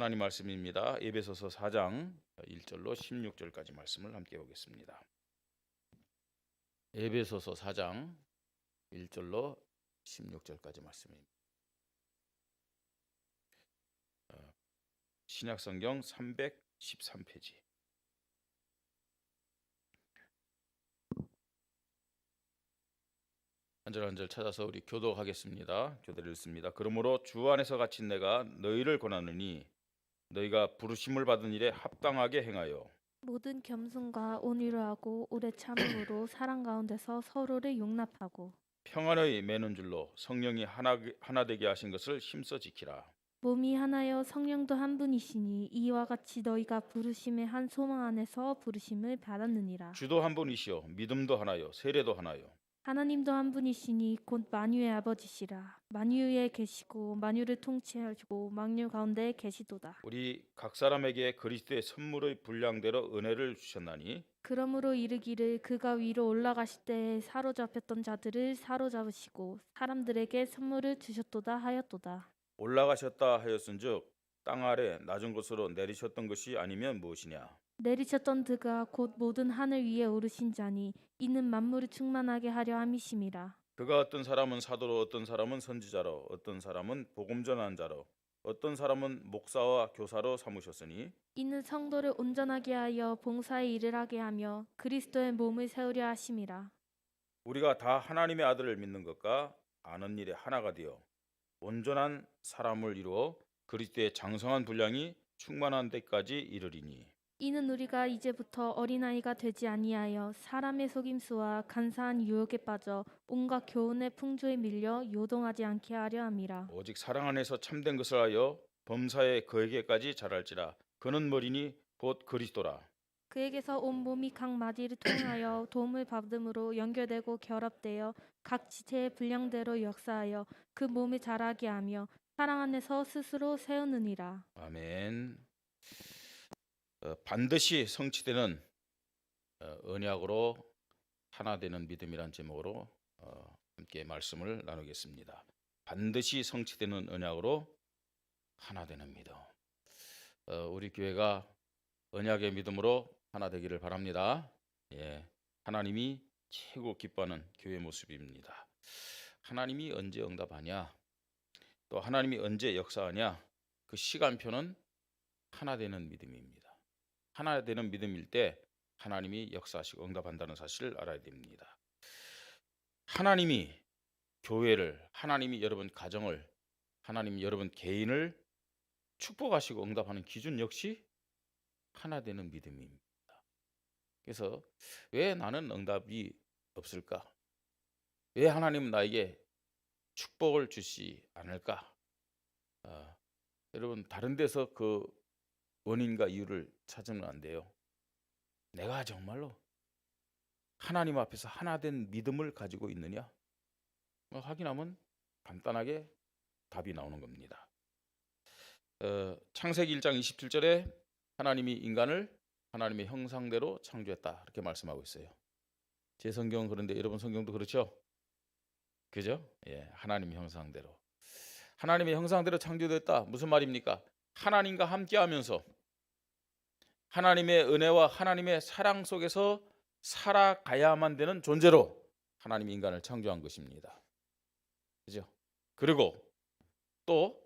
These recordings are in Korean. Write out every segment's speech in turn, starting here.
하나님 말씀입니다. 에베소서 4장 1절로 16절까지 말씀을 함께 보겠습니다. 에베소서 4장 1절로 16절까지 말씀입니다. 신약성경 313페이지. 한 절 한 절 찾아서 우리 교독하겠습니다. 교대를 읽습니다. 그러므로 주 안에서 갇힌 내가 너희를 권하느니 너희가 부르심을 받은 일에 합당하게 행하여 모든 겸손과 온유를 하고 오래 참음으로 사랑 가운데서 서로를 용납하고 평안의 매는 줄로 성령이 하나 되게 하신 것을 힘써 지키라. 몸이 하나여 성령도 한 분이시니 이와 같이 너희가 부르심의 한 소망 안에서 부르심을 받았느니라. 주도 한 분이시요 믿음도 하나요 세례도 하나요. 하나님도 한 분이시니 곧 만유의 아버지시라. 만유에 계시고 만유를 통치하시고 만유 가운데 계시도다. 우리 각 사람에게 그리스도의 선물의 분량대로 은혜를 주셨나니 그러므로 이르기를 그가 위로 올라가실 때에 사로잡혔던 자들을 사로잡으시고 사람들에게 선물을 주셨도다 하였도다. 올라가셨다 하였은즉 땅 아래 낮은 곳으로 내리셨던 것이 아니면 무엇이냐. 내리셨던 그가 곧 모든 하늘 위에 오르신 자니 이는 만물을 충만하게 하려 함이심이라. 그가 어떤 사람은 사도로 어떤 사람은 선지자로 어떤 사람은 복음 전한 자로 어떤 사람은 목사와 교사로 삼으셨으니 이는 성도를 온전하게 하여 봉사의 일을 하게 하며 그리스도의 몸을 세우려 하심이라. 우리가 다 하나님의 아들을 믿는 것과 아는 일에 하나가 되어 온전한 사람을 이루어 그리스도의 장성한 분량이 충만한 데까지 이르리니 이는 우리가 이제부터 어린아이가 되지 아니하여 사람의 속임수와 간사한 유혹에 빠져 온갖 교훈의 풍조에 밀려 요동하지 않게 하려 함이라. 오직 사랑 안에서 참된 것을 하여 범사에 그에게까지 자랄지라. 그는 머리니 곧 그리스도라. 그에게서 온 몸이 각 마디를 통하여 도움을 받음으로 연결되고 결합되어 각 지체의 분량대로 역사하여 그 몸을 자라게 하며 사랑 안에서 스스로 세우느니라. 아멘. 반드시 성취되는 언약으로 하나 되는 믿음이란 제목으로 함께 말씀을 나누겠습니다. 반드시 성취되는 언약으로 하나 되는 믿음. 우리 교회가 언약의 믿음으로 하나 되기를 바랍니다. 예, 하나님이 최고 기뻐하는 교회 모습입니다. 하나님이 언제 응답하냐, 또 하나님이 언제 역사하냐, 그 시간표는 하나 되는 믿음입니다. 하나 되는 믿음일 때 하나님이 역사하시고 응답한다는 사실을 알아야 됩니다. 하나님이 교회를, 하나님이 여러분 가정을, 하나님이 여러분 개인을 축복하시고 응답하는 기준 역시 하나 되는 믿음입니다. 그래서 왜 나는 응답이 없을까? 왜 하나님은 나에게 축복을 주시 않을까? 여러분 다른 데서 그 원인과 이유를 찾으면 안 돼요. 내가 정말로 하나님 앞에서 하나 된 믿음을 가지고 있느냐? 확인하면 간단하게 답이 나오는 겁니다. 창세기 1장 27절에 하나님이 인간을 하나님의 형상대로 창조했다 이렇게 말씀하고 있어요. 제 성경은 그런데 여러분 성경도 그렇죠? 그죠? 예, 하나님의 형상대로. 하나님의 형상대로 창조됐다. 무슨 말입니까? 하나님과 함께하면서 하나님의 은혜와 하나님의 사랑 속에서 살아가야만 되는 존재로 하나님이 인간을 창조한 것입니다. 그죠? 그리고 또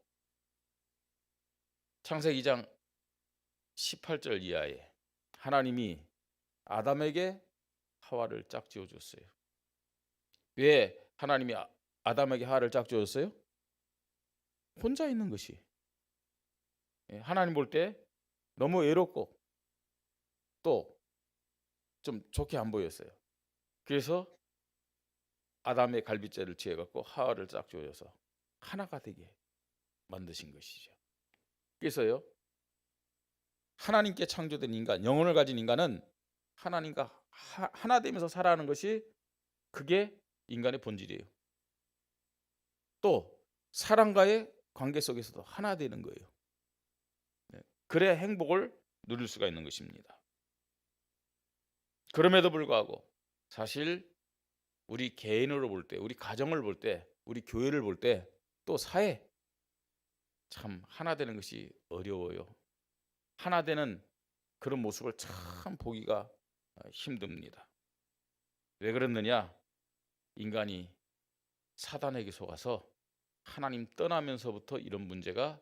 창세기 2장 18절 이하에 하나님이 아담에게 하와를 짝지어 줬어요. 왜 하나님이 아담에게 하와를 짝지어 줬어요? 혼자 있는 것이 하나님 볼 때 너무 외롭고 또 좀 좋게 안 보였어요. 그래서 아담의 갈빗죄를 취해 갖고 하와를 짝지어 줘서 하나가 되게 만드신 것이죠. 그래서요, 하나님께 창조된 인간, 영혼을 가진 인간은 하나님과 하나 되면서 살아가는 것이 그게 인간의 본질이에요. 또 사랑과의 관계 속에서도 하나 되는 거예요. 그래 행복을 누릴 수가 있는 것입니다. 그럼에도 불구하고 사실 우리 개인으로 볼 때, 우리 가정을 볼 때, 우리 교회를 볼 때, 또 사회 참 하나 되는 것이 어려워요. 하나 되는 그런 모습을 참 보기가 힘듭니다. 왜 그랬느냐? 인간이 사단에게 속아서 하나님 떠나면서부터 이런 문제가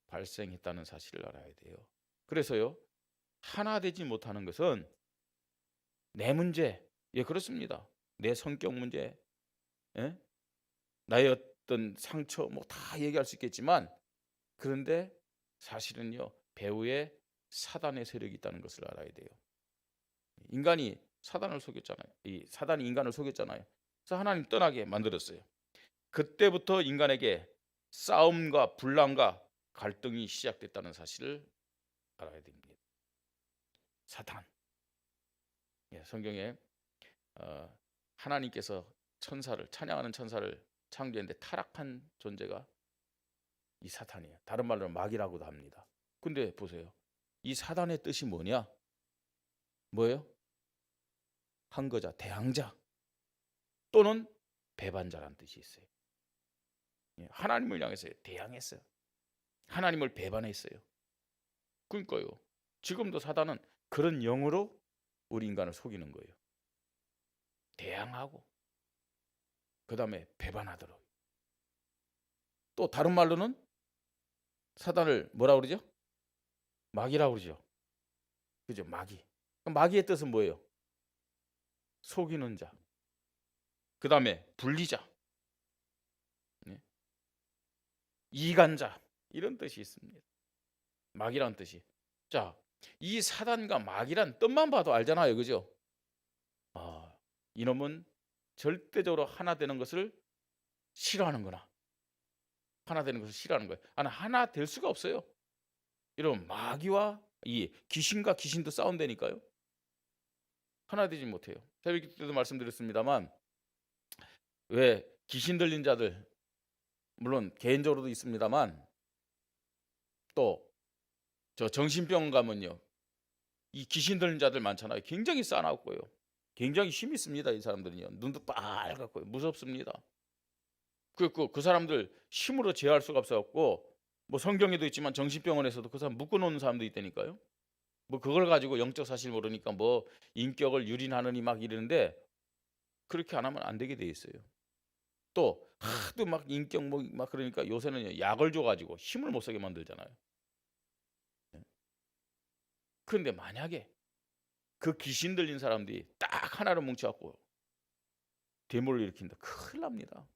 발생했다는 사실을 알아야 돼요. 그래서요, 하나 되지 못하는 것은 내 문제, 예, 그렇습니다. 내 성격 문제, 예? 나의 어떤 상처, 뭐 다 얘기할 수 있겠지만, 그런데 사실은요, 배후에 사단의 세력이 있다는 것을 알아야 돼요. 인간이 사단을 속였잖아요. 이 사단이 인간을 속였잖아요. 그래서 하나님 떠나게 만들었어요. 그때부터 인간에게 싸움과 분란과 갈등이 시작됐다는 사실을 알아야 됩니다. 사탄. 예, 성경에 하나님께서 천사를 찬양하는 천사를 창조했는데 타락한 존재가 이 사탄이에요. 다른 말로 마귀라고도 합니다. 근데 보세요. 이 사단의 뜻이 뭐냐? 뭐예요? 항거자, 대항자 또는 배반자라는 뜻이 있어요. 예, 하나님을 향해서 대항했어요. 하나님을 배반했어요. 그러니까요. 지금도 사단은 그런 영으로 우리 인간을 속이는 거예요. 대항하고 그 다음에 배반하도록. 또 다른 말로는 사단을 뭐라고 그러죠? 마귀라고 그러죠. 그죠? 마귀. 마귀의 뜻은 뭐예요? 속이는 자. 그 다음에 분리자. 네. 이간자. 이런 뜻이 있습니다. 마귀란 뜻이. 자, 이 사단과 마귀란 뜻만 봐도 알잖아요. 그죠? 이놈은 절대적으로 하나 되는 것을 싫어하는구나. 하나 되는 것을 싫어하는 거예요. 하나 될 수가 없어요. 이런 마귀와 이 귀신과 귀신도 싸운다니까요. 하나 되지 못해요. 새벽 때도 말씀드렸습니다만 왜 귀신 들린 자들 물론 개인적으로도 있습니다만 또 저 정신병원 가면요. 이 귀신 들린 자들 많잖아요. 굉장히 싸나웠고요. 굉장히 힘이 있습니다. 이 사람들은요. 눈도 빨갛고요. 무섭습니다. 그 사람들 힘으로 제어할 수가 없어갖고 뭐 성경에도 있지만 정신병원에서도 그 사람 묶어놓는 사람도 있다니까요. 뭐 그걸 가지고 영적 사실 모르니까 뭐 인격을 유린하느니 막 이러는데 그렇게 안 하면 안 되게 돼 있어요. 또 하도 막 인격 뭐 막 그러니까 요새는 약을 줘가지고 힘을 못 쓰게 만들잖아요. 그런데 만약에 그 귀신 들린 사람들이 딱 하나로 뭉쳐갖고 대모를 일으킨다. 큰일 납니다.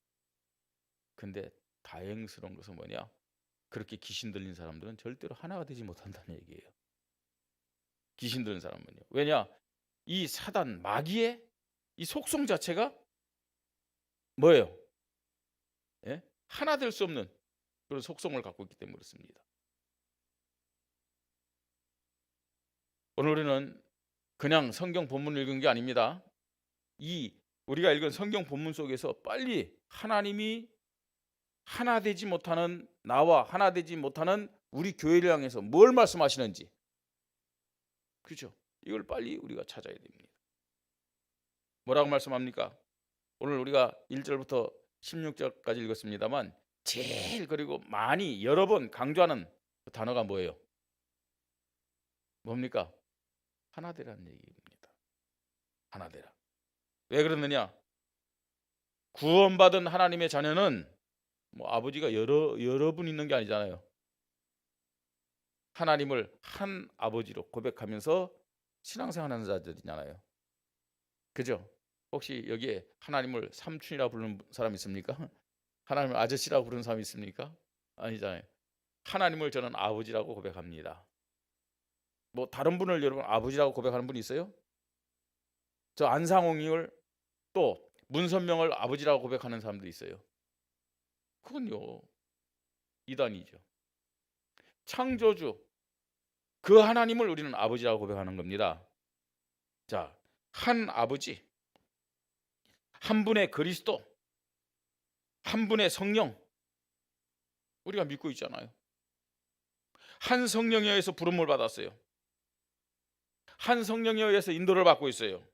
근데 다행스러운 것은 뭐냐? 그렇게 귀신 들린 사람들은 절대로 하나가 되지 못한다는 얘기예요. 귀신 들린 사람은요. 왜냐? 이 사단 마귀의 이 속성 자체가 뭐예요? 예? 하나 될 수 없는 그런 속성을 갖고 있기 때문에 그렇습니다. 오늘 우리는 그냥 성경 본문을 읽은 게 아닙니다. 이 우리가 읽은 성경 본문 속에서 빨리 하나님이 하나 되지 못하는 나와 하나 되지 못하는 우리 교회를 향해서 뭘 말씀하시는지, 그죠? 이걸 빨리 우리가 찾아야 됩니다. 뭐라고 말씀합니까? 오늘 우리가 1절부터 16절까지 읽었습니다만 제일 그리고 많이 여러 번 강조하는 그 단어가 뭐예요? 뭡니까? 하나 되라는 얘기입니다. 하나 되라. 왜 그러느냐? 구원받은 하나님의 자녀는 뭐 아버지가 여러 분 있는 게 아니잖아요. 하나님을 한 아버지로 고백하면서 신앙생활하는 자들이잖아요. 그죠? 혹시 여기에 하나님을 삼촌이라 부르는 사람 있습니까? 하나님을 아저씨라고 부르는 사람 있습니까? 아니잖아요. 하나님을 저는 아버지라고 고백합니다. 뭐 다른 분을 여러분 아버지라고 고백하는 분이 있어요? 저 안상홍을 또 문선명을 아버지라고 고백하는 사람도 있어요. 그건요 이단이죠. 창조주 그 하나님을 우리는 아버지라고 고백하는 겁니다. 자, 한 아버지, 한 분의 그리스도, 한 분의 성령 우리가 믿고 있잖아요. 한 성령에 의해서 부름을 받았어요. 한 성령에 의해서 인도를 받고 있어요.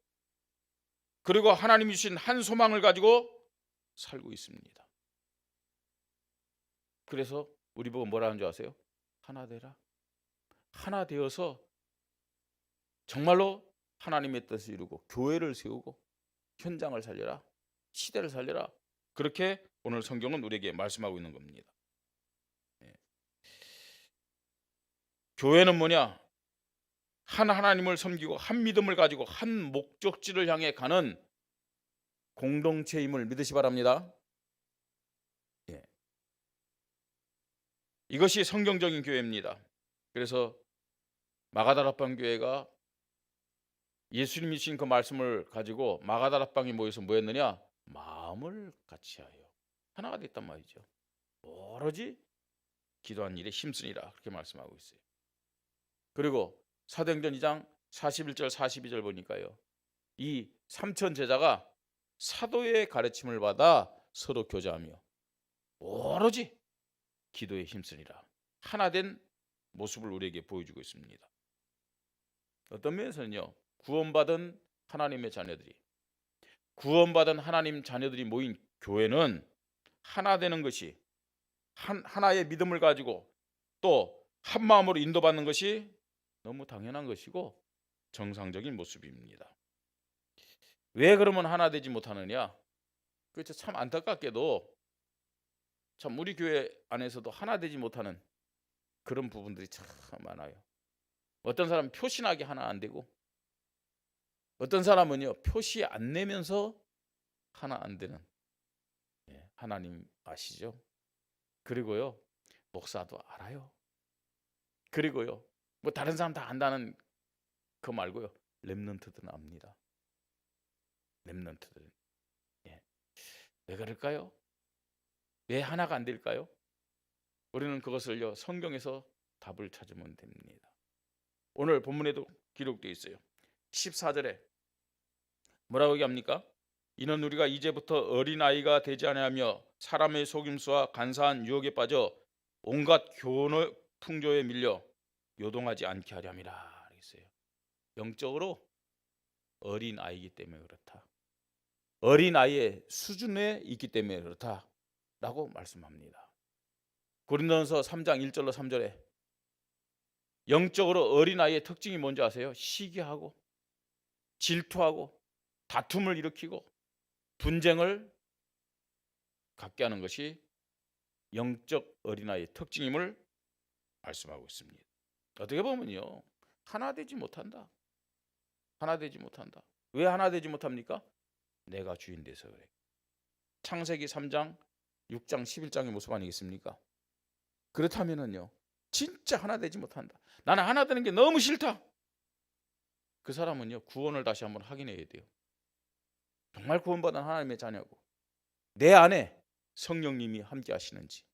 그리고 하나님이 주신 한 소망을 가지고 살고 있습니다. 그래서 우리 보고 뭐라 하는 줄 아세요? 하나 되라. 하나 되어서 정말로 하나님의 뜻을 이루고 교회를 세우고 현장을 살려라. 시대를 살려라. 그렇게 오늘 성경은 우리에게 말씀하고 있는 겁니다. 예. 교회는 뭐냐? 한 하나님을 섬기고 한 믿음을 가지고 한 목적지를 향해 가는 공동체임을 믿으시 바랍니다. 예. 이것이 성경적인 교회입니다. 그래서 마가다락방 교회가 예수님이 주신 그 말씀을 가지고 마가다락방이 모여서 뭐였느냐? 마음을 같이하여 하나가 됐단 말이죠. 오로지 기도한 일에 힘쓰니라 그렇게 말씀하고 있어요. 그리고 사도행전 2장 41절 42절 보니까요, 이 3천 제자가 사도의 가르침을 받아 서로 교제하며 오로지 기도에 힘쓰니라 하나된 모습을 우리에게 보여주고 있습니다. 어떤 면에서는요, 구원받은 하나님의 자녀들이, 구원받은 하나님 자녀들이 모인 교회는 하나 되는 것이, 하나의 믿음을 가지고 또 한 마음으로 인도받는 것이 너무 당연한 것이고 정상적인 모습입니다. 왜 그러면 하나 되지 못하느냐? 그렇죠. 참 안타깝게도 참 우리 교회 안에서도 하나 되지 못하는 그런 부분들이 참 많아요. 어떤 사람은 표시나게 하나 안 되고, 어떤 사람은요 표시 안 내면서 하나 안 되는, 하나님 아시죠? 그리고요 목사도 알아요. 그리고요 뭐 다른 사람 다 안다는 그 말고요 렘넌트들은 압니다. 렘넌트들은. 왜 그럴까요? 왜 하나가 안 될까요? 우리는 그것을요 성경에서 답을 찾으면 됩니다. 오늘 본문에도 기록되어 있어요. 14절에 뭐라고 얘기합니까? 이는 우리가 이제부터 어린아이가 되지 아니하며 사람의 속임수와 간사한 유혹에 빠져 온갖 교훈의 풍조에 밀려 요동하지 않게 하려 함이라 했어요. 영적으로 어린아이이기 때문에 그렇다. 어린아이의 수준에 있기 때문에 그렇다라고 말씀합니다. 고린도전서 3장 1절로 3절에 영적으로 어린아이의 특징이 뭔지 아세요? 시기하고 질투하고 다툼을 일으키고 분쟁을 갖게 하는 것이 영적 어린아이의 특징임을 말씀하고 있습니다. 어떻게 보면요 하나 되지 못한다. 하나 되지 못한다. 왜 하나 되지 못합니까? 내가 주인 돼서 그래. 창세기 3장 6장 11장의 모습 아니겠습니까? 그렇다면은요 진짜 하나 되지 못한다. 나는 하나 되는 게 너무 싫다. 그 사람은요 구원을 다시 한번 확인해야 돼요. 정말 구원받은 하나님의 자녀고 내 안에 성령님이 함께 하시는지,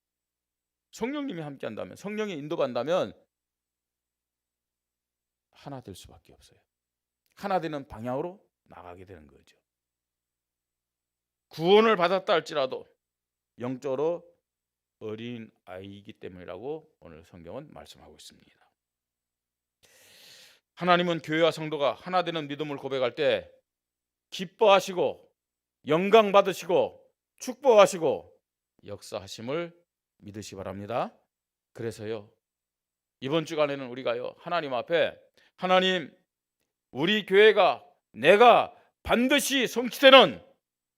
성령님이 함께 한다면, 성령이 인도받는다면 하나 될 수밖에 없어요. 하나 되는 방향으로 나가게 되는 거죠. 구원을 받았다 할지라도 영적으로 어린 아이이기 때문이라고 오늘 성경은 말씀하고 있습니다. 하나님은 교회와 성도가 하나 되는 믿음을 고백할 때 기뻐하시고 영광 받으시고 축복하시고 역사하심을 믿으시 바랍니다. 그래서요 이번 주간에는 우리가요 하나님 앞에, 하나님 우리 교회가 내가 반드시 성취되는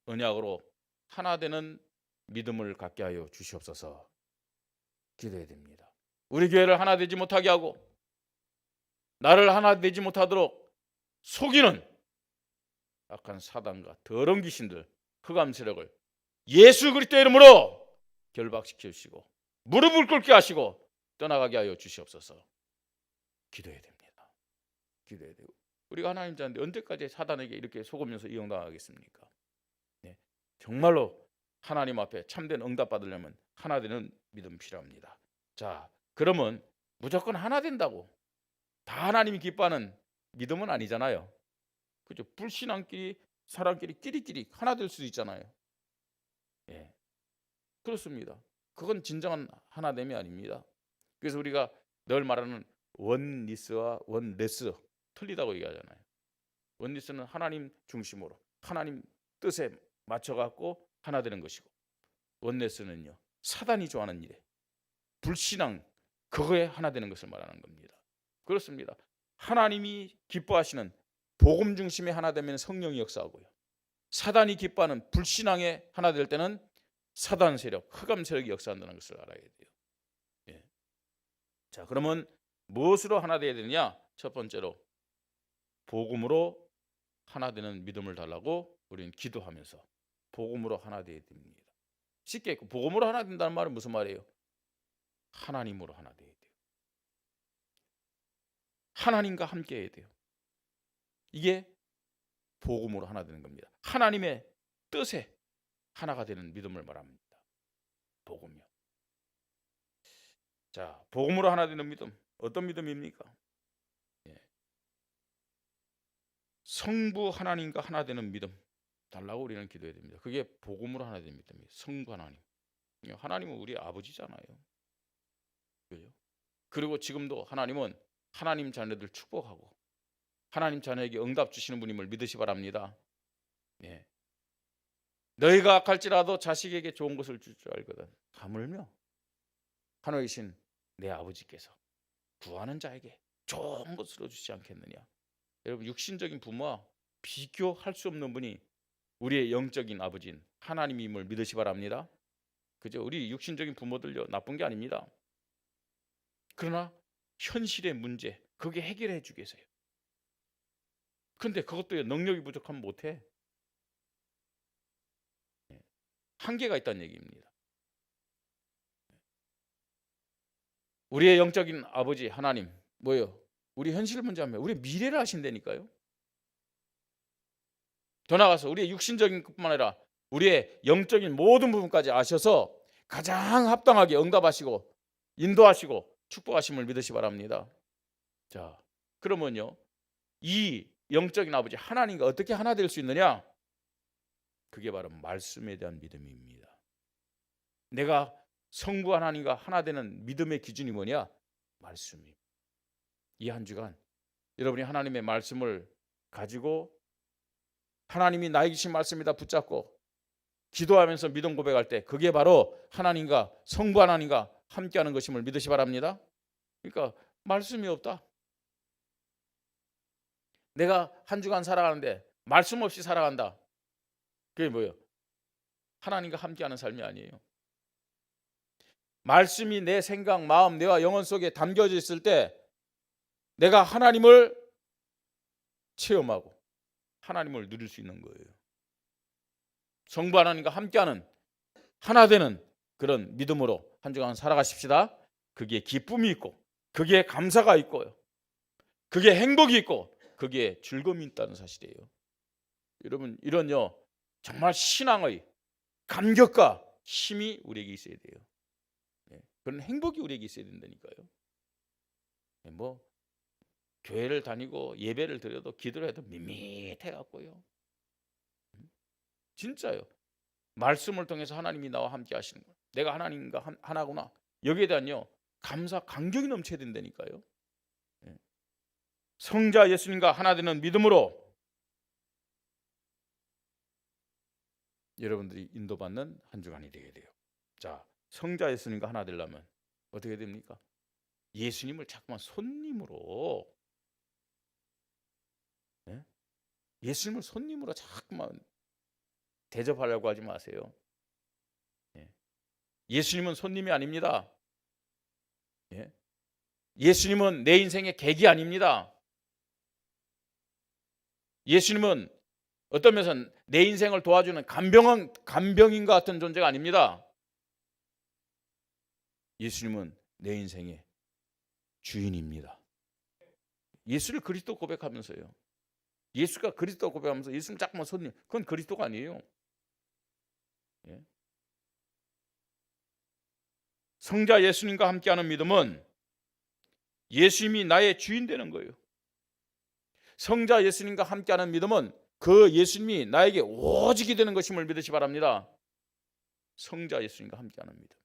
언약으로 하나 되는 믿음을 갖게 하여 주시옵소서 기도해야 됩니다. 우리 교회를 하나 되지 못하게 하고 나를 하나 되지 못하도록 속이는 악한 사단과 더러운 귀신들, 흑암 세력을 예수 그리스도의 이름으로 결박시켜 주시고 무릎을 꿇게 하시고 떠나가게 하여 주시옵소서 기도해야 됩니다. 기도해야 되고, 우리가 하나님 자인데 언제까지 사단에게 이렇게 속으면서 이용당하겠습니까? 정말로 하나님 앞에 참된 응답 받으려면 하나 되는 믿음 필요합니다. 자, 그러면 무조건 하나 된다고 다 하나님이 기뻐하는 믿음은 아니잖아요. 그죠? 불신앙끼리 사람끼리 끼리끼리 하나 될 수도 있잖아요. 그렇습니다. 그건 진정한 하나됨이 아닙니다. 그래서 우리가 늘 말하는 원리스와 원네스 틀리다고 얘기하잖아요. 원리스는 하나님 중심으로 하나님 뜻에 맞춰갖고 하나 되는 것이고, 원네스는요 사단이 좋아하는 일에 불신앙, 그거에 하나 되는 것을 말하는 겁니다. 그렇습니다. 하나님이 기뻐하시는 복음 중심에 하나 되면 성령이 역사하고요. 사단이 기뻐하는 불신앙에 하나 될 때는 사단 세력, 흑암 세력이 역사한다는 것을 알아야 돼요. 예. 자, 그러면 무엇으로 하나 되어야 되느냐? 첫 번째로 복음으로 하나 되는 믿음을 달라고 우리는 기도하면서 복음으로 하나 되어야 됩니다. 쉽게 복음으로 하나 된다는 말은 무슨 말이에요? 하나님으로 하나 되어야 돼요. 하나님과 함께 해야 돼요. 이게 복음으로 하나 되는 겁니다. 하나님의 뜻에 하나가 되는 믿음을 말합니다. 복음이요. 자, 복음으로 하나 되는 믿음, 어떤 믿음입니까? 예. 성부 하나님과 하나 되는 믿음 달라고 우리는 기도해야 됩니다. 그게 복음으로 하나 되는 믿음이에요. 성부 하나님. 하나님은 우리 아버지잖아요. 그죠? 그리고 지금도 하나님은 하나님 자녀들 축복하고 하나님 자녀에게 응답 주시는 분임을 믿으시 바랍니다. 예. 너희가 악할지라도 자식에게 좋은 것을 줄 줄 알거든. 하물며 하늘에 계신 내 아버지께서 구하는 자에게 좋은 것으로 주지 않겠느냐. 여러분, 육신적인 부모와 비교할 수 없는 분이 우리의 영적인 아버지인 하나님임을 믿으시 바랍니다. 그죠? 우리 육신적인 부모들요, 나쁜 게 아닙니다. 그러나 현실의 문제, 그게 해결해 주겠어요. 근데 그것도 능력이 부족하면 못해. 한계가 있다는 얘기입니다. 우리의 영적인 아버지 하나님 뭐예요? 우리 현실 문제 하면 우리 미래를 아신다니까요. 더 나아가서 우리의 육신적인 것뿐만 아니라 우리의 영적인 모든 부분까지 아셔서 가장 합당하게 응답하시고 인도하시고 축복하심을 믿으시 바랍니다. 자, 그러면요, 이 영적인 아버지 하나님과 어떻게 하나 될 수 있느냐? 그게 바로 말씀에 대한 믿음입니다. 내가 성부 하나님과 하나 되는 믿음의 기준이 뭐냐? 말씀입니다. 이 한 주간 여러분이 하나님의 말씀을 가지고 하나님이 나에게 주신 말씀이다 붙잡고 기도하면서 믿음 고백할 때 그게 바로 하나님과 성부 하나님과 함께하는 것임을 믿으시 바랍니다. 그러니까 말씀이 없다. 내가 한 주간 살아가는데 말씀 없이 살아간다. 그게 뭐예요? 하나님과 함께하는 삶이 아니에요. 말씀이 내 생각, 마음, 뇌와 영혼 속에 담겨져 있을 때 내가 하나님을 체험하고 하나님을 누릴 수 있는 거예요. 성부 하나님과 함께하는 하나 되는 그런 믿음으로 한 주간 살아가십시다. 그게 기쁨이 있고 그게 감사가 있고요. 그게 행복이 있고 그게 즐거움이 있다는 사실이에요. 여러분, 이런요 정말 신앙의 감격과 힘이 우리에게 있어야 돼요. 그런 행복이 우리에게 있어야 된다니까요. 뭐 교회를 다니고 예배를 드려도 기도를 해도 밋밋해 갖고요. 진짜요. 말씀을 통해서 하나님이 나와 함께 하시는 거예요. 내가 하나님과 하나구나. 여기에 대한요 감사, 감격이 넘쳐야 된다니까요. 성자 예수님과 하나 되는 믿음으로 여러분들이 인도받는 한 주간이 되게 돼요. 자, 성자 예수님과 하나 되려면 어떻게 됩니까? 예수님을 자꾸만 손님으로, 예수님을 손님으로 자꾸만 대접하려고 하지 마세요. 예수님은 손님이 아닙니다. 예수님은 내 인생의 객이 아닙니다. 예수님은 어떤 면에서는 내 인생을 도와주는 간병인과 같은 존재가 아닙니다. 예수님은 내 인생의 주인입니다. 예수를 그리스도 고백하면서요. 예수가 그리스도 고백하면서 예수님 자꾸만 손님, 그건 그리스도가 아니에요. 성자 예수님과 함께하는 믿음은 예수님이 나의 주인 되는 거예요. 성자 예수님과 함께하는 믿음은 그 예수님이 나에게 오직이 되는 것임을 믿으시 바랍니다. 성자 예수님과 함께하는 믿음.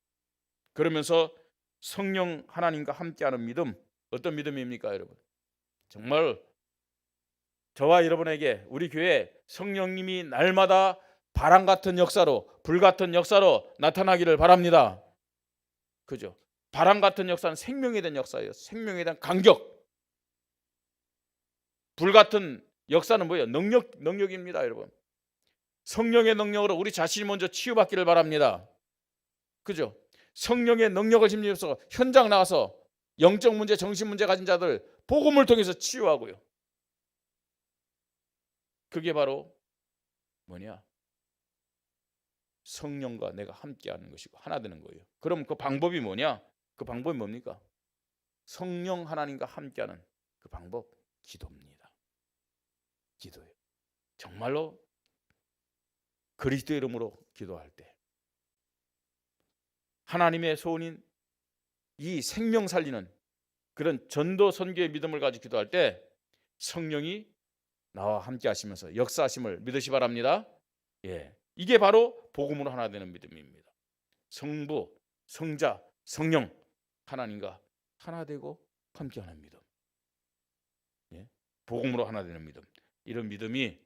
그러면서 성령 하나님과 함께하는 믿음, 어떤 믿음입니까, 여러분? 정말 저와 여러분에게 우리 교회 성령님이 날마다 바람 같은 역사로, 불 같은 역사로 나타나기를 바랍니다. 그죠? 바람 같은 역사는 생명에 대한 역사예요. 생명에 대한 간격. 불 같은 역사는 뭐예요? 능력입니다, 여러분. 성령의 능력으로 우리 자신이 먼저 치유받기를 바랍니다. 그죠? 성령의 능력을 힘입어서 현장 나가서 영적 문제, 정신 문제 가진 자들 복음을 통해서 치유하고요. 그게 바로 뭐냐? 성령과 내가 함께하는 것이고 하나 되는 거예요. 그럼 그 방법이 뭐냐? 그 방법이 뭡니까? 성령 하나님과 함께하는 그 방법, 기도입니다. 기도예요. 정말로 그리스도 이름으로 기도할 때 하나님의 소원인 이 생명 살리는 그런 전도 선교의 믿음을 가지고 기도할 때 성령이 나와 함께 하시면서 역사하심을 믿으시 바랍니다. 예, 이게 바로 복음으로 하나 되는 믿음입니다. 성부, 성자, 성령 하나님과 하나 되고 함께하는 믿음. 예, 복음으로 하나 되는 믿음. 이런 믿음이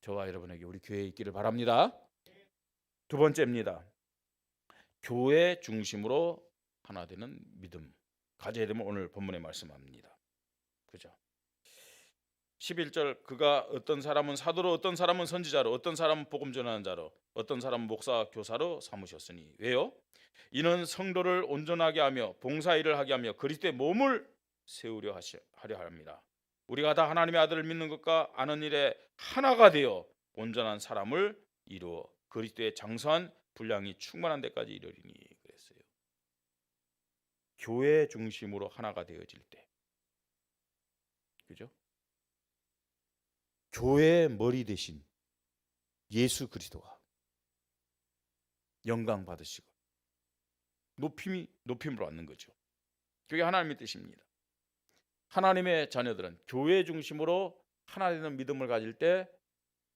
저와 여러분에게 우리 교회에 있기를 바랍니다. 두 번째입니다. 교회 중심으로 하나 되는 믿음 가져야 되면 오늘 본문에 말씀합니다. 그죠? 11절 그가 어떤 사람은 사도로 어떤 사람은 선지자로 어떤 사람은 복음 전하는 자로 어떤 사람은 목사 교사로 삼으셨으니 왜요? 이는 성도를 온전하게 하며 봉사일을 하게 하며 그리스도의 몸을 세우려 하려 합니다. 우리가 다 하나님의 아들을 믿는 것과 아는 일에 하나가 되어 온전한 사람을 이루어 그리스도의 장성한 분량이 충만한 데까지 이르리니 그랬어요. 교회 중심으로 하나가 되어질 때, 그죠? 교회의 머리 대신 예수 그리스도가 영광 받으시고 높임으로 받는 거죠. 그게 하나님의 뜻입니다. 하나님의 자녀들은 교회 중심으로 하나 되는 믿음을 가질 때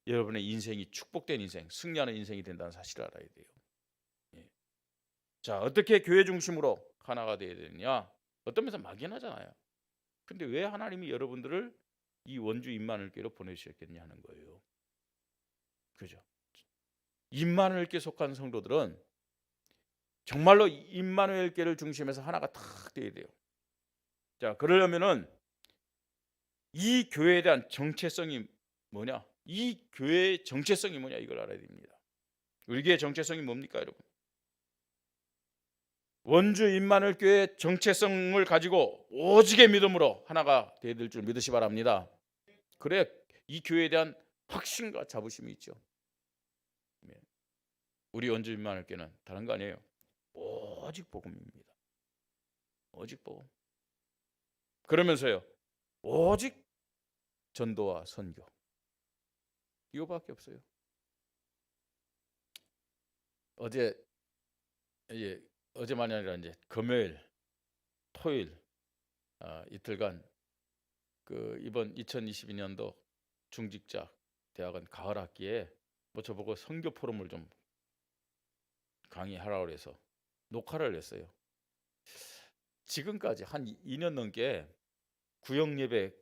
여러분의 인생이 축복된 인생, 승리하는 인생이 된다는 사실을 알아야 돼요. 예. 자, 어떻게 교회 중심으로 하나가 되어야 되느냐? 어떤 면에서 막연하잖아요. 근데 왜 하나님이 여러분들을 이 원주 임마누엘교회로 보내주셨겠냐 하는 거예요. 그죠? 임마누엘교회 속한 성도들은 정말로 임마누엘교회를 중심해서 하나가 탁 되어야 돼요. 자, 그러려면은 이 교회에 대한 정체성이 뭐냐? 이 교회의 정체성이 뭐냐? 이걸 알아야 됩니다. 우리 교회의 정체성이 뭡니까, 여러분? 원주 임마누엘교회의 정체성을 가지고 오직의 믿음으로 하나가 되어야 될 줄 믿으시 바랍니다. 그래 이 교회에 대한 확신과 자부심이 있죠. 우리 원주 임마누엘교회는 다른 거 아니에요. 오직 복음입니다. 오직 복음. 그러면서요. 오직 전도와 선교. 이거밖에 없어요. 어제만이 아니라 이제 금요일, 토요일 이틀간 그 이번 2022년도 중직자 대학원 가을 학기에 뭐 저보고 선교 포럼을 좀 강의하라고 해서 녹화를 했어요. 지금까지 한 2년 넘게 구역 예배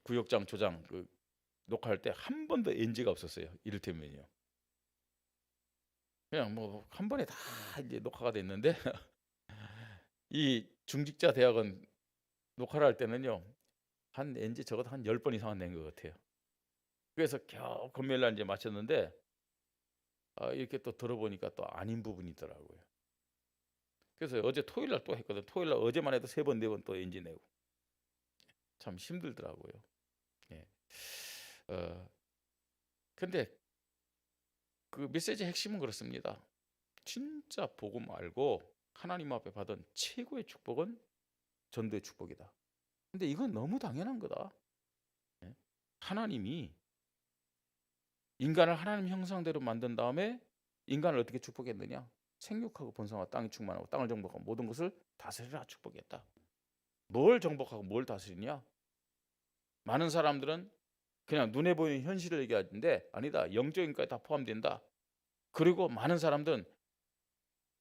구역장 조장 녹화할 때 한 번도 NG가 없었어요. 이를테면요. 그냥 뭐 한 번에 다 이제 녹화가 됐는데 이 중직자 대학원 녹화를 할 때는요. 한 NG 적어도 한 10번 이상은 낸 것 같아요. 그래서 겨우 금요일 날 이제 마쳤는데 이렇게 또 들어보니까 또 아닌 부분이 있더라고요. 그래서 어제 토요일 날 또 했거든. 토요일 날 어제만 해도 3번 4번 또 NG 내고 참 힘들더라고요. 예. 근데 그 메시지의 핵심은 그렇습니다. 진짜 복음 알고 하나님 앞에 받은 최고의 축복은 전도의 축복이다. 근데 이건 너무 당연한 거다. 예? 하나님이 인간을 하나님 형상대로 만든 다음에 인간을 어떻게 축복했느냐? 생육하고 번성하고 땅이 충만하고 땅을 정복하고 모든 것을 다스리라 축복했다. 뭘 정복하고 뭘 다스리냐? 많은 사람들은 그냥 눈에 보이는 현실을 얘기하는데 아니다. 영적인 것까지 다 포함된다. 그리고 많은 사람들은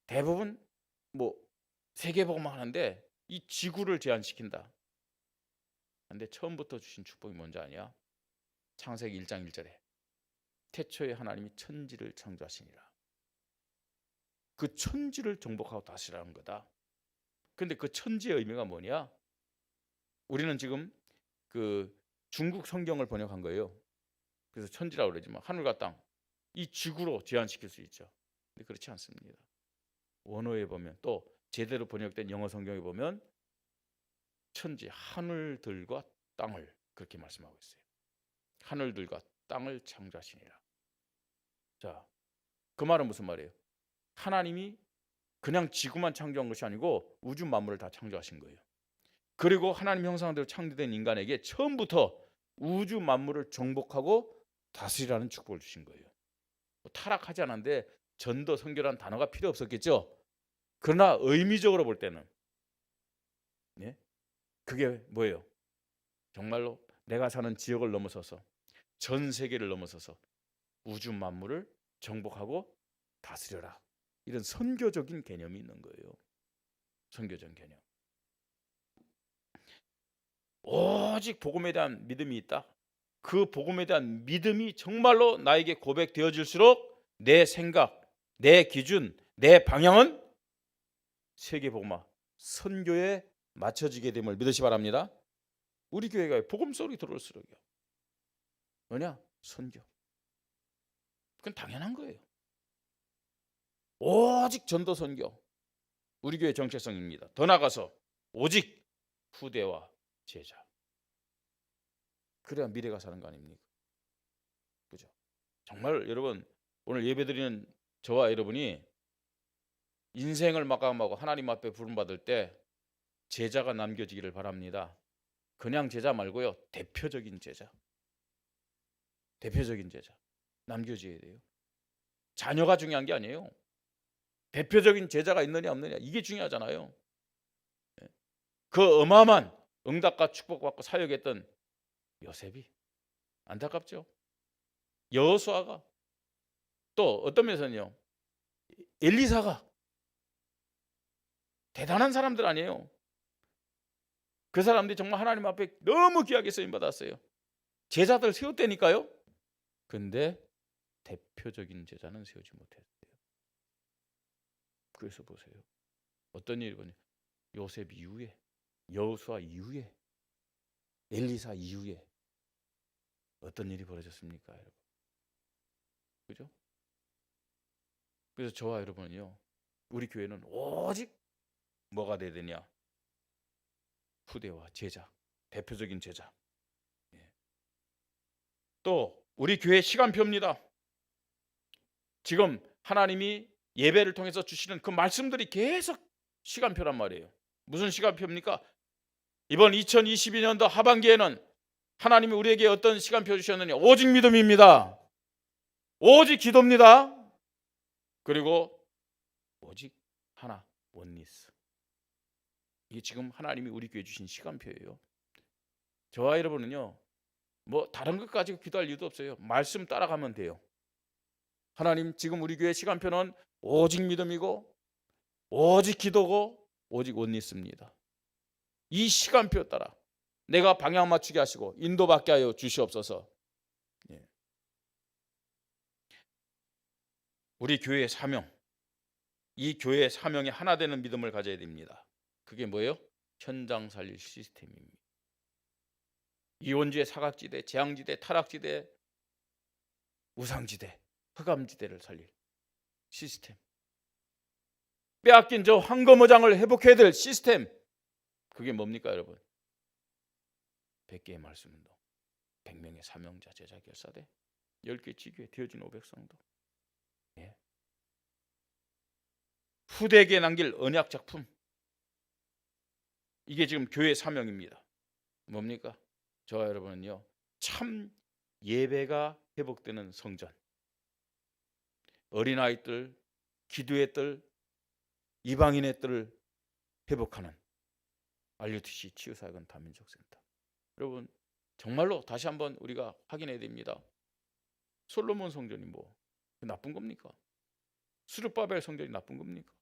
대부분 뭐 세계복음만 하는데 이 지구를 제한시킨다. 근데 처음부터 주신 축복이 뭔지 아냐? 창세기 1장 1절에 태초에 하나님이 천지를 창조하시니라. 그 천지를 정복하고 다스리라는 거다. 근데 그 천지의 의미가 뭐냐? 우리는 지금 그 중국 성경을 번역한 거예요. 그래서 천지라고 그러지만 하늘과 땅, 이 지구로 제한시킬 수 있죠. 근데 그렇지 않습니다. 원어에 보면 또 제대로 번역된 영어 성경에 보면 천지, 하늘들과 땅을 그렇게 말씀하고 있어요. 하늘들과 땅을 창조하시니라. 자, 그 말은 무슨 말이에요? 하나님이 그냥 지구만 창조한 것이 아니고 우주 만물을 다 창조하신 거예요. 그리고 하나님 형상대로 창조된 인간에게 처음부터 우주 만물을 정복하고 다스리라는 축복을 주신 거예요. 타락하지 않았는데 전도 선교라는 단어가 필요 없었겠죠. 그러나 의미적으로 볼 때는 그게 뭐예요? 정말로 내가 사는 지역을 넘어서서 전 세계를 넘어서서 우주 만물을 정복하고 다스려라. 이런 선교적인 개념이 있는 거예요. 선교적 개념. 오직 복음에 대한 믿음이 있다. 그 복음에 대한 믿음이 정말로 나에게 고백되어질수록 내 생각, 내 기준, 내 방향은 세계복음화, 선교에 맞춰지게 됨을 믿으시 바랍니다. 우리 교회가 복음 소리 들을수록요. 뭐냐? 선교. 그건 당연한 거예요. 오직 전도 선교. 우리 교회 정체성입니다. 더 나아가서 오직 후대와 제자. 그래야 미래가 사는 거 아닙니까? 그죠? 정말 여러분 오늘 예배드리는 저와 여러분이 인생을 마감하고 하나님 앞에 부름받을 때 제자가 남겨지기를 바랍니다. 그냥 제자 말고요. 대표적인 제자. 대표적인 제자. 남겨져야 돼요. 자녀가 중요한 게 아니에요. 대표적인 제자가 있느냐 없느냐 이게 중요하잖아요. 그 어마어마한 응답과 축복받고 사역했던 요셉이 안타깝죠. 여호수아가 또 어떤 면에서는요. 엘리사가 대단한 사람들 아니에요. 그 사람들이 정말 하나님 앞에 너무 귀하게 쓰임 받았어요. 제자들 세웠다니까요. 근데 대표적인 제자는 세우지 못했어요. 그래서 보세요. 어떤 일이 보냐. 요셉 이후에, 여호수아 이후에, 엘리사 이후에 어떤 일이 벌어졌습니까, 여러분? 그죠? 그래서 저와 여러분은요. 우리 교회는 오직 뭐가 돼야 되냐? 후대와 제자, 대표적인 제자. 또 우리 교회 시간표입니다. 지금 하나님이 예배를 통해서 주시는 그 말씀들이 계속 시간표란 말이에요. 무슨 시간표입니까? 이번 2022년도 하반기에는 하나님이 우리에게 어떤 시간표 주셨느냐? 오직 믿음입니다. 오직 기도입니다. 그리고 오직 하나, 원리스. 이게 지금 하나님이 우리 교회 주신 시간표예요. 저와 여러분은요. 뭐 다른 것 가지고 기도할 이유도 없어요. 말씀 따라가면 돼요. 하나님 지금 우리 교회 시간표는 오직 믿음이고 오직 기도고 오직 원리스입니다. 이 시간표 따라 내가 방향 맞추게 하시고 인도받게 하여 주시옵소서. 우리 교회의 사명, 이 교회의 사명이 하나 되는 믿음을 가져야 됩니다. 그게 뭐예요? 현장 살릴 시스템입니다. 이원지의 사각지대, 재앙지대, 타락지대, 우상지대, 흑암지대를 살릴 시스템. 빼앗긴 저 황금어장을 회복해야 될 시스템. 그게 뭡니까 여러분? 100개의 말씀운동, 100명의 사명자 제자 결사대, 10개 지교회 되어진 500성도. 후대에게 남길 언약 작품. 이게 지금 교회 사명입니다. 뭡니까? 저와 여러분은요. 참 예배가 회복되는 성전. 어린아이들, 기도의 뜰, 이방인의 뜰을 회복하는 RUTC 치유사역은 다민족센터. 여러분 정말로 다시 한번 우리가 확인해야 됩니다. 솔로몬 성전이 뭐 나쁜 겁니까? 스룹바벨 성전이 나쁜 겁니까?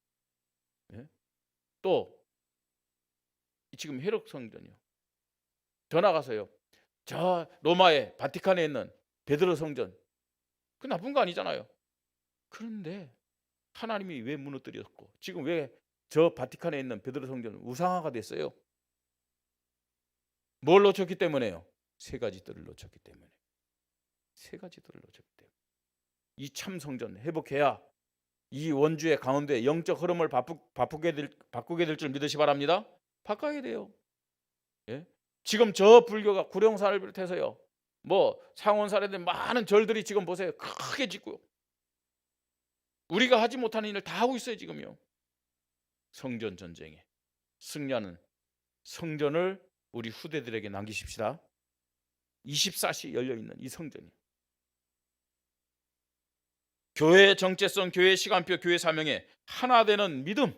예? 또 지금 헤롯 성전이요. 더 나가서요. 저 로마의 바티칸에 있는 베드로 성전. 그 나쁜 거 아니잖아요. 그런데 하나님이 왜 무너뜨렸고 지금 왜 저 바티칸에 있는 베드로 성전은 우상화가 됐어요? 뭘 놓쳤기 때문에요? 세 가지 뜰을 놓쳤기 때문에. 세 가지 뜰을 놓쳤기 때문에. 이 참 성전 회복해야 이 원주의 가운데 영적 흐름을 바꾸게 될 줄 믿으시 바랍니다. 바꿔야 돼요. 예? 지금 저 불교가 구룡산을 비롯해서요. 뭐 상원사례들 많은 절들이 지금 보세요. 크게 짓고요. 우리가 하지 못하는 일을 다 하고 있어요, 지금요. 성전 전쟁에 승리하는 성전을 우리 후대들에게 남기십시다. 24시 열려 있는 이 성전이. 교회의 정체성, 교회의 시간표, 교회 사명에 하나 되는 믿음.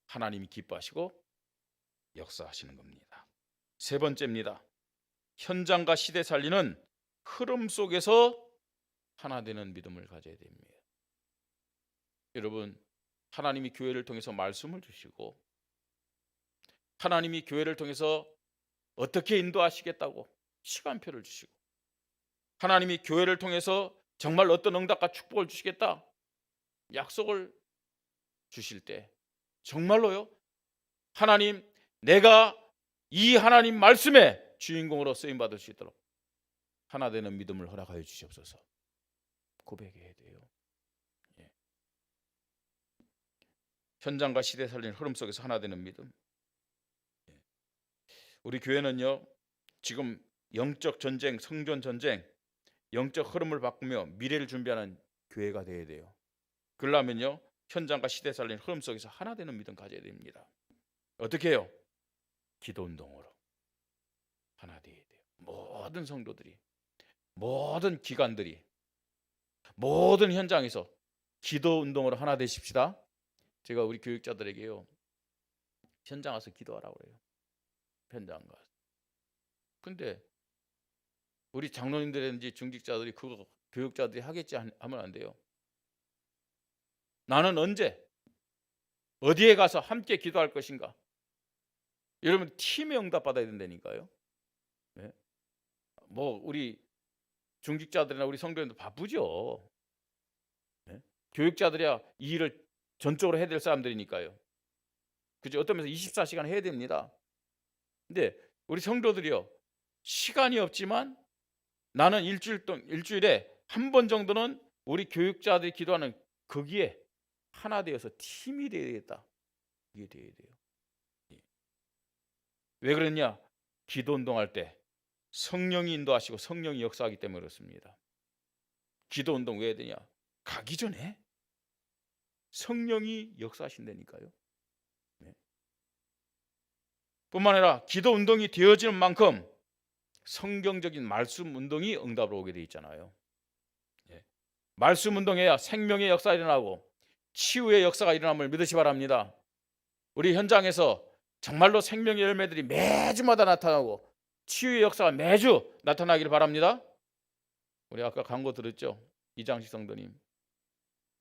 하나님이 기뻐하시고 역사하시는 겁니다. 세 번째입니다. 현장과 시대 살리는 흐름 속에서 하나 되는 믿음을 가져야 됩니다. 여러분, 하나님이 교회를 통해서 말씀을 주시고 하나님이 교회를 통해서 어떻게 인도하시겠다고 시간표를 주시고 하나님이 교회를 통해서 정말 어떤 응답과 축복을 주시겠다 약속을 주실 때 정말로요, 하나님, 내가 이 하나님 말씀의 주인공으로 쓰임받을 수 있도록 하나 되는 믿음을 허락하여 주시옵소서. 고백해야 돼요. 예. 현장과 시대 살리는 흐름 속에서 하나 되는 믿음. 예. 우리 교회는요, 지금 영적 전쟁, 성전 전쟁, 영적 흐름을 바꾸며 미래를 준비하는 교회가 되어야 돼요. 그러려면요, 현장과 시대 살리는 흐름 속에서 하나 되는 믿음 가져야 됩니다. 어떻게 해요? 기도 운동으로 하나 되어야 돼요. 모든 성도들이, 모든 기관들이, 모든 현장에서 기도 운동으로 하나 되십시다. 제가 우리 교육자들에게요, 현장 가서 기도하라고 그래요. 현장 가서. 근데 우리 장로님들이든지 중직자들이 그거 교육자들이 하겠지 하면 안 돼요. 나는 언제 어디에 가서 함께 기도할 것인가? 여러분, 팀에 응답받아야 된다니까요. 네? 뭐 우리 중직자들이나 우리 성도님들 바쁘죠. 네? 교육자들이야 이 일을 전적으로 해야 될 사람들이니까요. 그죠? 어떤 면에서 24시간 해야 됩니다. 근데 우리 성도들이요, 시간이 없지만 나는 일주일에 한 번 정도는 우리 교육자들이 기도하는 거기에 하나 되어서 팀이 되어야 되겠다. 이게 되어야 돼요. 왜 그랬냐? 기도 운동할 때 성령이 인도하시고 성령이 역사하기 때문에 그렇습니다. 기도 운동 왜 해야 되냐? 가기 전에 성령이 역사하신다니까요. 네. 뿐만 아니라 기도 운동이 되어지는 만큼 성경적인 말씀 운동이 응답으로 오게 돼 있잖아요. 네. 말씀 운동해야 생명의 역사가 일어나고 치유의 역사가 일어남을 믿으시 바랍니다. 우리 현장에서 정말로 생명의 열매들이 매주마다 나타나고 치유의 역사가 매주 나타나기를 바랍니다. 우리 아까 광고 들었죠? 이장식 성도님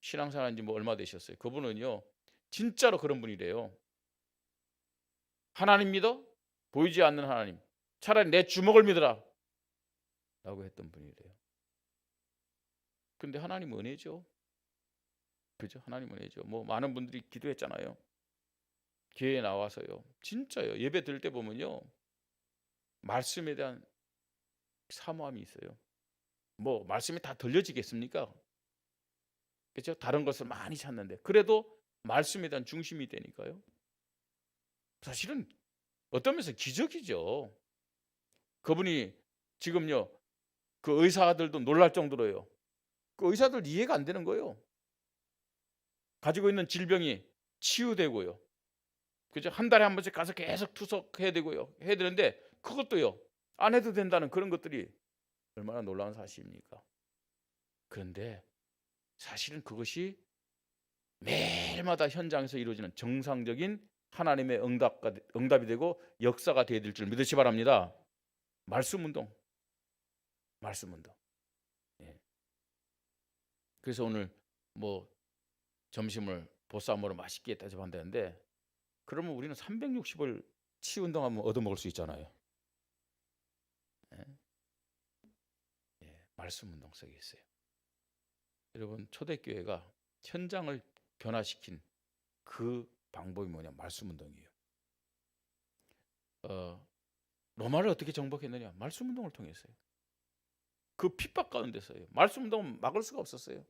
신앙생활한 지 뭐 얼마 되셨어요? 그분은요, 진짜로 그런 분이래요. 하나님 믿어? 보이지 않는 하나님. 차라리 내 주먹을 믿어라 라고 했던 분이래요. 근데 하나님 은혜죠. 그죠? 하나님 은혜죠. 뭐 많은 분들이 기도했잖아요. 교회에 나와서요, 진짜요, 예배 드릴 때 보면요, 말씀에 대한 사모함이 있어요. 뭐 말씀이 다 들려지겠습니까? 그렇죠? 다른 것을 많이 찾는데 그래도 말씀에 대한 중심이 되니까요. 사실은 어떤 면에서 기적이죠. 그분이 지금요, 그 의사들도 놀랄 정도로요, 그 의사들 이해가 안 되는 거예요. 가지고 있는 질병이 치유되고요, 그죠? 한 달에 한 번씩 가서 계속 투석해야 되고요, 해야 되는데 그것도요 안 해도 된다는 그런 것들이 얼마나 놀라운 사실입니까? 그런데 사실은 그것이 매일마다 현장에서 이루어지는 정상적인 하나님의 응답이 되고 역사가 되어야 될 줄 믿으시 바랍니다. 말씀 운동. 예. 그래서 오늘 뭐 점심을 보쌈으로 맛있게 대접한다는데, 그러면 우리는 360을 치유 운동하면 얻어먹을 수 있잖아요. 예. 예. 말씀 운동 속에 있어요. 여러분, 초대교회가 현장을 변화시킨 그 방법이 뭐냐? 말씀 운동이에요. 로마를 어떻게 정복했느냐? 말씀 운동을 통해서요. 그 핍박 가운데서요. 말씀 운동은 막을 수가 없었어요.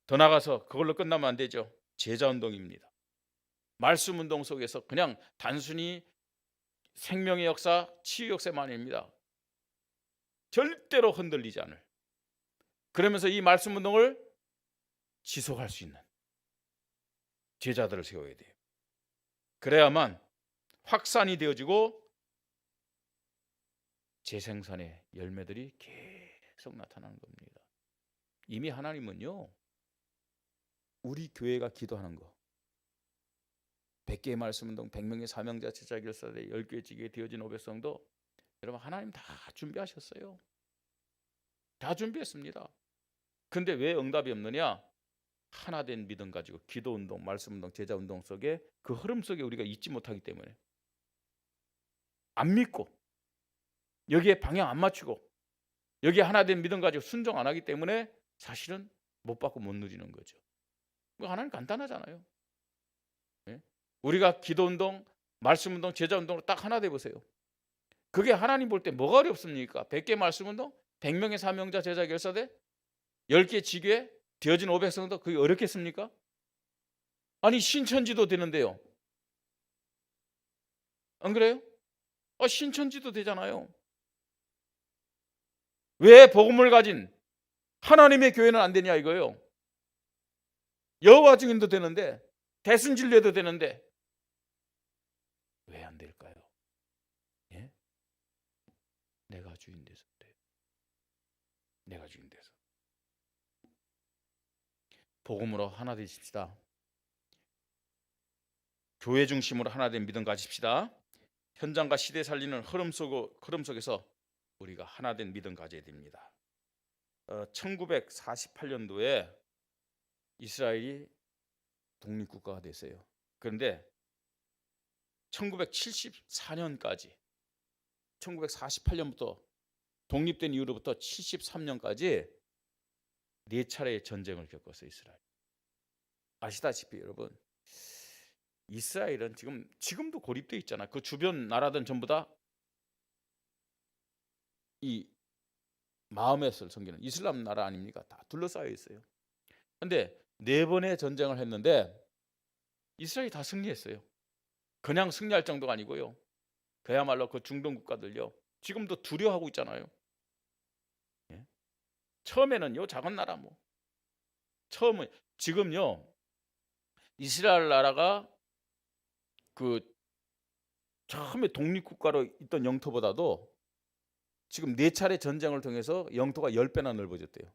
더 나가서 그걸로 끝나면 안 되죠. 제자 운동입니다. 말씀 운동 속에서 그냥 단순히 생명의 역사, 치유 역사만 아닙니다. 절대로 흔들리지 않을. 그러면서 이 말씀 운동을 지속할 수 있는 제자들을 세워야 돼요. 그래야만 확산이 되어지고 재생산의 열매들이 계속 나타나는 겁니다. 이미 하나님은요, 우리 교회가 기도하는 거, 100개의 말씀 운동, 100명의 사명자 제자 결사대, 10개의 지게 되어진 500성도 여러분 하나님 다 준비하셨어요. 다 준비했습니다. 근데 왜 응답이 없느냐? 하나된 믿음 가지고 기도 운동, 말씀 운동, 제자 운동 속에 그 흐름 속에 우리가 있지 못하기 때문에, 안 믿고 여기에 방향 안 맞추고 여기에 하나된 믿음 가지고 순종 안 하기 때문에 사실은 못 받고 못 누리는 거죠. 하나님 간단하잖아요. 예? 우리가 기도 운동, 말씀 운동, 제자 운동으로 딱 하나 돼 보세요. 그게 하나님 볼 때 뭐가 어렵습니까? 100개 말씀 운동, 100명의 사명자 제자 결사대, 10개 지교회, 되어진 500성도 그게 어렵겠습니까? 아니 신천지도 되는데요. 안 그래요? 신천지도 되잖아요. 왜 복음을 가진 하나님의 교회는 안 되냐 이거예요. 여호와 증인도 되는데, 대순진례도 되는데 왜 안 될까요? 예? 내가 주인 돼서 그래요. 내가 주인 돼서. 복음으로 하나 되십시다. 교회 중심으로 하나 된 믿음 가집시다. 현장과 시대 살리는 흐름 속에서 우리가 하나 된 믿음 가져야 됩니다. 1948년도에 이스라엘이 독립국가가 됐어요. 그런데 1974년까지, 1948년부터 독립된 이후로부터 73년까지 4차례의 전쟁을 겪었어요. 이스라엘. 아시다시피 여러분, 이스라엘은 지금도 고립되어 있잖아. 그 주변 나라들은 전부 다 이 마호멧을 섬기는 이슬람 나라 아닙니까? 다 둘러싸여 있어요. 근데 4번의 전쟁을 했는데 이스라엘이 다 승리했어요. 그냥 승리할 정도가 아니고요. 그야말로 그 중동 국가들요, 지금도 두려워하고 있잖아요. 예? 처음에는요, 작은 나라 처음은 지금요, 이스라엘 나라가 그 처음에 독립국가로 있던 영토보다도 지금 4차례 전쟁을 통해서 영토가 10배나 넓어졌대요.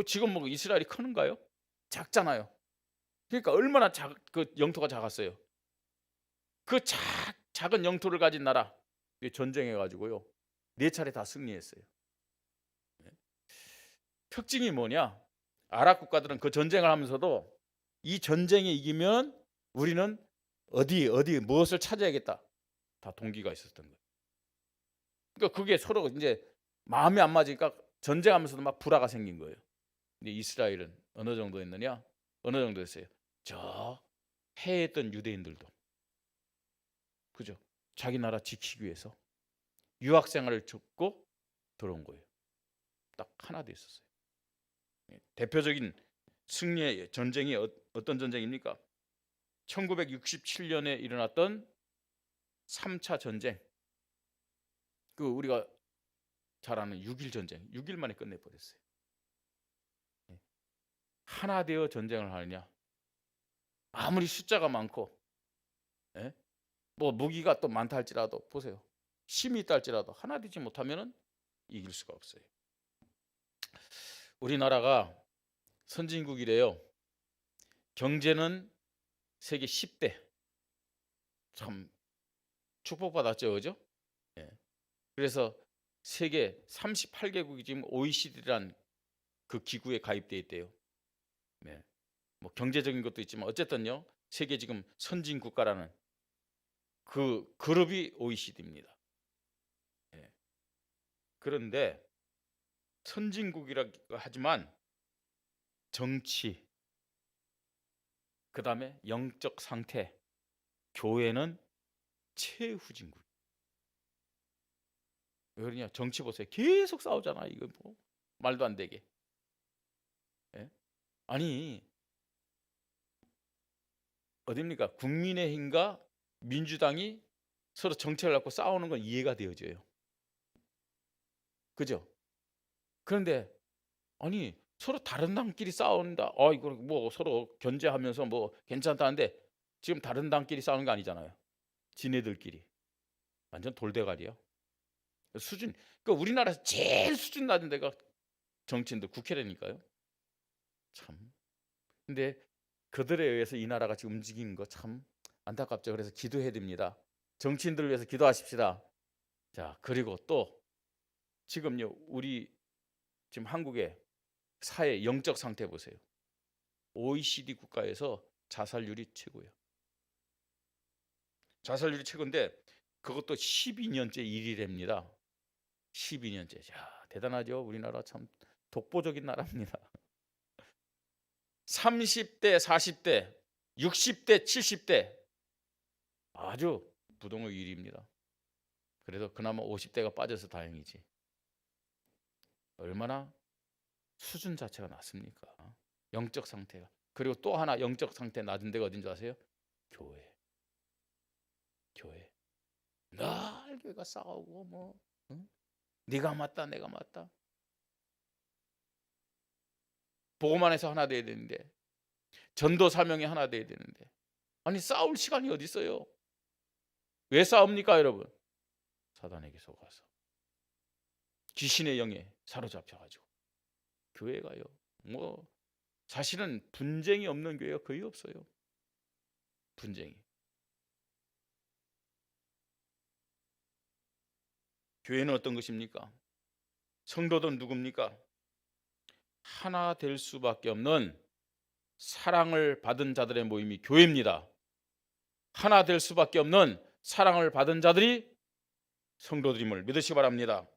지금 이스라엘이 크는가요? 작잖아요. 그러니까 얼마나 그 영토가 작았어요. 그 작은 영토를 가진 나라 전쟁해가지고요, 4차례 다 승리했어요. 특징이 뭐냐? 아랍 국가들은 그 전쟁을 하면서도 이 전쟁에 이기면 우리는 어디 무엇을 차지하겠다, 다 동기가 있었던 거예요. 그러니까 그게 서로 이제 마음이 안 맞으니까 전쟁하면서도 막 불화가 생긴 거예요. 근데 이스라엘은 어느 정도 했느냐? 어느 정도 했어요? 저 해했던 유대인들도, 그죠? 자기 나라 지키기 위해서 유학 생활을 접고 들어온 거예요. 딱 하나 돼 있었어요. 대표적인 승리의 전쟁이 어떤 전쟁입니까? 1967년에 일어났던 3차 전쟁. 그 우리가 잘 아는 6.1 전쟁. 6일 만에 끝내버렸어요. 하나 되어 전쟁을 하느냐? 아무리 숫자가 많고, 무기가 또 많다 할지라도 보세요. 힘이 있다 할지라도 하나 되지 못하면 이길 수가 없어요. 우리나라가 선진국이래요. 경제는 세계 10대. 참 축복받았죠, 그죠? 그래서 세계 38개국이 지금 OECD란 그 기구에 가입돼 있대요. 경제적인 것도 있지만 어쨌든요, 세계 지금 선진 국가라는 그 그룹이 OECD입니다. 그런데 선진국이라 하지만 정치, 그 다음에 영적 상태, 교회는 최후진국. 왜 그러냐? 정치 보세요. 계속 싸우잖아. 이거 뭐 말도 안 되게. 예? 아니 어딥니까? 국민의힘과 민주당이 서로 정책을 갖고 싸우는 건 이해가 되어져요. 그죠? 그런데 아니 서로 다른 당끼리 싸운다. 이거 뭐 서로 견제하면서 뭐 괜찮다는데 지금 다른 당끼리 싸우는 거 아니잖아요. 지네들끼리 완전 돌대가리야. 수준. 그러니까 우리나라에서 제일 수준 낮은 데가 정치인들 국회라니까요. 참. 근데 그들에 의해서 이 나라가 지금 움직이는 거 참 안타깝죠. 그래서 기도해야 됩니다. 정치인들을 위해서 기도하십시다. 자, 그리고 또 지금요 우리 지금 한국의 사회 영적 상태 보세요. OECD 국가에서 자살률이 최고예요. 자살률이 최고인데 그것도 12년째 1위랍니다. 12년째. 자, 대단하죠. 우리나라 참 독보적인 나라입니다. 30대, 40대, 60대, 70대 아주 부동의 1위입니다. 그래도 그나마 50대가 빠져서 다행이지. 얼마나 수준 자체가 낮습니까? 영적 상태가. 그리고 또 하나 영적 상태 낮은 데가 어딘지 아세요? 교회. 교회. 날 교회가 싸우고 뭐 응? 네가 맞다 내가 맞다. 보고만 해서 하나 돼야 되는데 전도 사명이 하나 돼야 되는데 아니 싸울 시간이 어디 있어요? 왜 싸웁니까 여러분? 사단에게 속아서 귀신의 영에 사로잡혀가지고 교회가요 뭐 사실은 분쟁이 없는 교회가 거의 없어요. 분쟁이. 교회는 어떤 것입니까? 성도들은 누굽니까? 하나 될 수밖에 없는 사랑을 받은 자들의 모임이 교회입니다. 하나 될 수밖에 없는 사랑을 받은 자들이 성도들임을 믿으시기 바랍니다.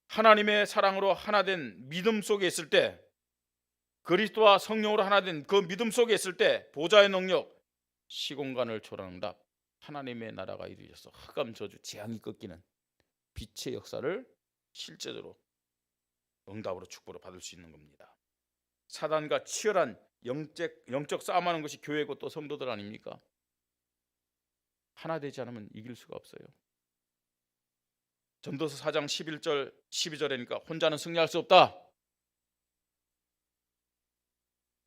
하나님의 사랑으로 하나 된 믿음 속에 있을 때, 그리스도와 성령으로 하나 된 그 믿음 속에 있을 때 보좌의 능력, 시공간을 초월하는 응답, 하나님의 나라가 이루어져서 흑암 저주 재앙이 꺾이는 빛의 역사를 실제적으로 응답으로 축복으로 받을 수 있는 겁니다. 사단과 치열한 영적 싸움하는 것이 교회고 또 성도들 아닙니까? 하나 되지 않으면 이길 수가 없어요. 전도서 4장 11절 12절이니까 혼자는 승리할 수 없다.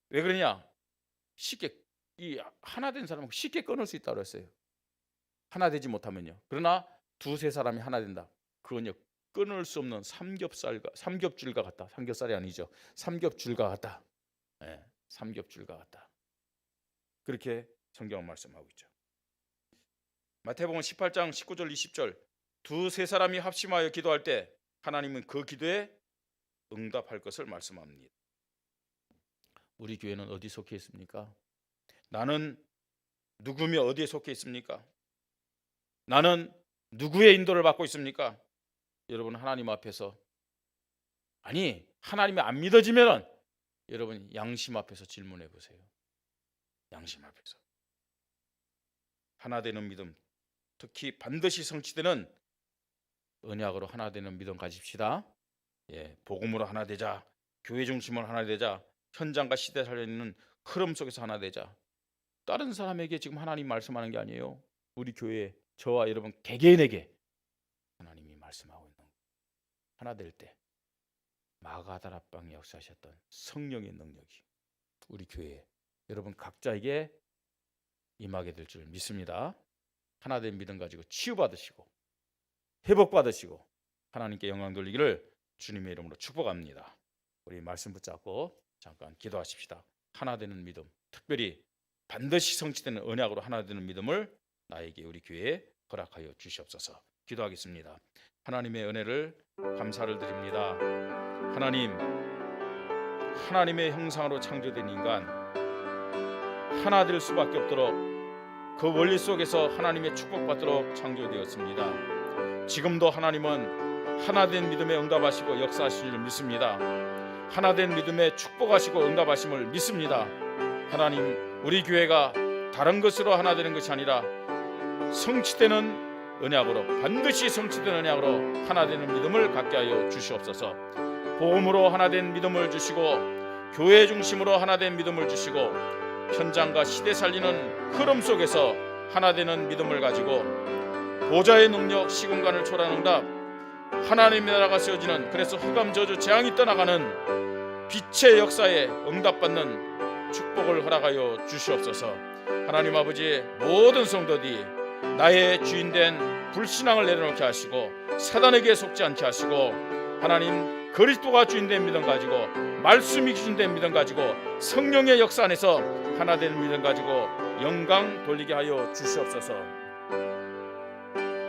왜 그러냐? 쉽게 이 하나 된 사람은 쉽게 끊을 수 있다고 했어요. 하나 되지 못하면요. 그러나 두세 사람이 하나 된다. 그건요 끊을 수 없는 삼겹줄과 같다. 삼겹살이 아니죠. 삼겹줄과 같다. 네, 삼겹줄과 같다. 그렇게 성경은 말씀하고 있죠. 마태복음 18장 19절 20절 두세 사람이 합심하여 기도할 때 하나님은 그 기도에 응답할 것을 말씀합니다. 우리 교회는 어디 속해 있습니까? 나는 누구며 어디에 속해 있습니까? 나는 누구의 인도를 받고 있습니까? 여러분 하나님 앞에서 아니 하나님이 안 믿어지면 여러분 양심 앞에서 질문해 보세요. 양심 앞에서 하나 되는 믿음, 특히 반드시 성취되는 언약으로 하나 되는 믿음 가집시다. 예, 복음으로 하나 되자. 교회 중심으로 하나 되자. 현장과 시대 살려있는 흐름 속에서 하나 되자. 다른 사람에게 지금 하나님 말씀하는 게 아니에요. 우리 교회 저와 여러분 개개인에게 하나님이 말씀하고 있는 거예요. 하나 될 때 마가다락방에 역사하셨던 성령의 능력이 우리 교회 여러분 각자에게 임하게 될 줄 믿습니다. 하나 된 믿음 가지고 치유받으시고 회복받으시고 하나님께 영광 돌리기를 주님의 이름으로 축복합니다. 우리 말씀 붙잡고 잠깐 기도하십시다. 하나 되는 믿음, 특별히 반드시 성취되는 언약으로 하나 되는 믿음을 나에게 우리 교회에 허락하여 주시옵소서. 기도하겠습니다. 하나님의 은혜를 감사를 드립니다. 하나님, 하나님의 형상으로 창조된 인간 하나 될 수밖에 없도록 그 원리 속에서 하나님의 축복받도록 창조되었습니다. 지금도 하나님은 하나된 믿음에 응답하시고 역사하실 줄 믿습니다. 하나된 믿음에 축복하시고 응답하심을 믿습니다. 하나님, 우리 교회가 다른 것으로 하나 되는 것이 아니라 성취되는 언약으로, 반드시 성취되는 언약으로 하나 되는 믿음을 갖게 하여 주시옵소서. 복음으로 하나 된 믿음을 주시고 교회 중심으로 하나 된 믿음을 주시고 현장과 시대 살리는 흐름 속에서 하나 되는 믿음을 가지고 보좌의 능력, 시공간을 초월하는 응답, 하나님의 나라가 세워지는, 그래서 흑암 저주 재앙이 떠나가는 빛의 역사에 응답받는 축복을 허락하여 주시옵소서. 하나님 아버지, 모든 성도들이 나의 주인된 불신앙을 내려놓게 하시고 사단에게 속지 않게 하시고 하나님, 그리스도가 주인된 믿음 가지고, 말씀이 주인된 믿음 가지고, 성령의 역사 안에서 하나 되는 믿음 가지고 영광 돌리게 하여 주시옵소서.